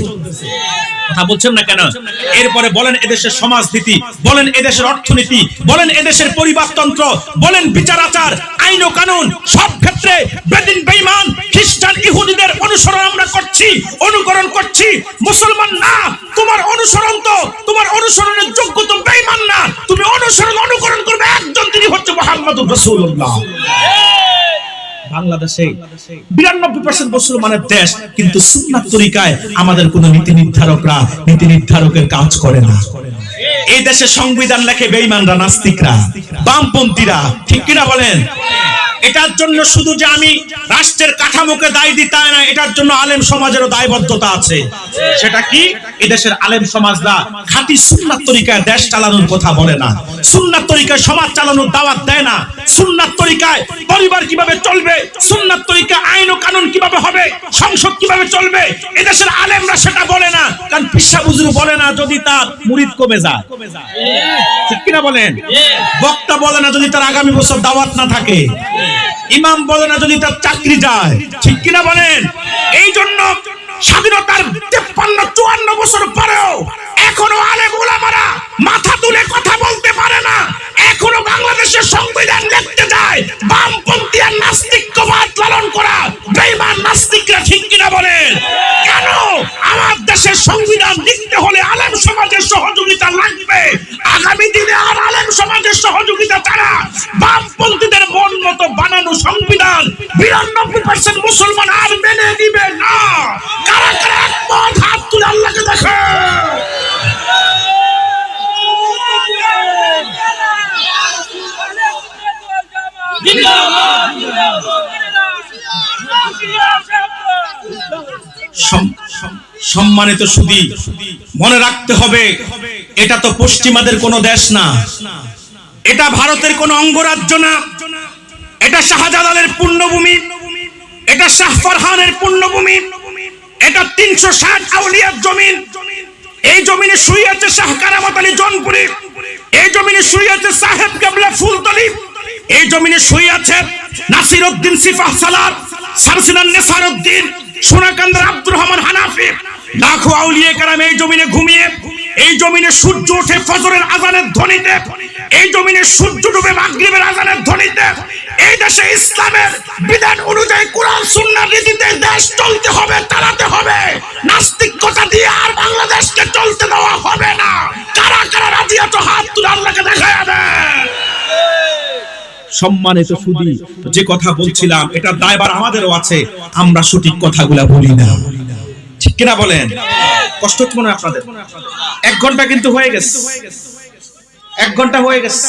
কথা বলছেন না কেন? এরপরে বলেন এদেশের সমাজনীতি, বলেন এদেশের অর্থনীতি, বলেন এদেশের পরিবারতন্ত্র, বলেন বিচার আচার, আইন ও কানুন, সব ক্ষেত্রে বেদিন বেঈমান খ্রিস্টান ইহুদিদের অনুসরণ আমরা করছি, অনুকরণ করছি। মুসলমান না, তোমার অনুসরণ তো, তোমার অনুসরণের যোগ্য তো বেঈমান না, তুমি অনুকরণ করবে একজন, তিনি হচ্ছে মুহাম্মাদুর রাসূলুল্লাহ। বাংলাদেশে 92% মুসলমানের দেশ, কিন্তু সুন্নাত তরিকায় আমাদের কোন নীতি নির্ধারকের কাজ করে না। এই দেশে সংবিধান লেখে বেঈমানরা, নাস্তিকরা, বামপন্থীরা। ঠিক কিনা বলেন? এটার জন্য শুধু যে আমি রাষ্ট্রের কাঠামোকে দায়ী দিই তা না, এটার জন্য আলেম সমাজেরও দায়বদ্ধতা আছে। সেটা কি? এদেশের আলেম সমাজরা খাঁটি সুন্নাত তরিকায় দেশ চালানোর কথা বলে না, সুন্নাত তরিকায় সমাজ চালানোর দাওয়াত দেয় না, সুন্নাত তরিকায় পরিবার কিভাবে চলবে, সুন্নাত তরিকায় আইন ও কানুন কিভাবে হবে, সংসদ কিভাবে চলবে, এদেশের আলেমরা সেটা বলে না। কারণ পিসা হুজুর বলে না যদি তার মুরিদ কমে যায়। ঠিক কিনা বলেন? বক্তা বলে না যদি তার আগামী বছর দাওয়াত না থাকে, ইমাম বলে না যদি তার চাকরি যায়। ঠিক কিনা বলেন? এই জন্য স্বাধীনতার 53-54 বছর পরেও এখনো আলেম ওলামারা মাথা তুলে কথা বলতে পারে না। এখনো বাংলাদেশের সংবিধান লিখতে যায় বামপন্থী আর নাস্তিকবাদ লালন করা বেঈমান নাস্তিকরা। ঠিক কিনা বলেন? কেন? আমার দেশের সংবিধান লিখতে হলে আলেম সমাজের সহযোগিতা লাগবে। আগামী দিনে আর আলেম সমাজের সহযোগিতা ছাড়া বামপন্থীদের মন মতো বানানো সংবিধান 92% মুসলমান আর মেনে নিবে না। কারা কারা একমত? হাত তুলে আল্লাহকে দেখে। সম্মানিত সুধী, মনে রাখতে হবে, এটা তো পশ্চিমাদের কোনো দেশ না, এটা ভারতের কোনো অঙ্গরাজ্য না, এটা শাহজালালের পুণ্যভূমি, এটা শাহ ফরহানের পুণ্যভূমি, এটা 360 আউলিয়ার জমিন। এই জমিনে শুয়ে আছে শাহ কারামত আলী জৌনপুরী, এই জমিনে শুয়ে আছে সাহেব কেবলা ফুলতলি, এই জমিনে শুয়ে আছে নাসিরউদ্দিন সিফাহ সালাত, সারসিনান নেসারউদ্দিন, সোনাকান্দার আব্দুর রহমান হানাফি। লাখো আউলিয়া কেরাম এই জমিনে ঘুমিয়ে, এই জমিনে সূর্য ওঠে ফজরের আজানের ধ্বনিতে, এই জমিনে সূর্য ডুবে মাগরিবের আজানের ধ্বনিতে। এই দেশে ইসলামের বিধান অনুযায়ী কোরআন সুন্নাহর নীতিতে দেশ চলতে হবে, চালাতে হবে। নাস্তিকতা দিয়ে আর বাংলাদেশকে চলতে দেওয়া হবে না। কারা কারা রাজি আছো? হাত তুলে আল্লাহকে দেখায় দেন। সম্মানিত সুধী, যে কথা বলছিলাম, এটা দায়ভার আমাদেরও আছে, আমরা সঠিক কথাগুলা বলি না। ঠিক কিনা বলেন? কষ্ট হচ্ছে মনে হয় আপনাদের? 1 ঘন্টা কিন্তু হয়ে গেছে, 1 ঘন্টা হয়ে গেছে।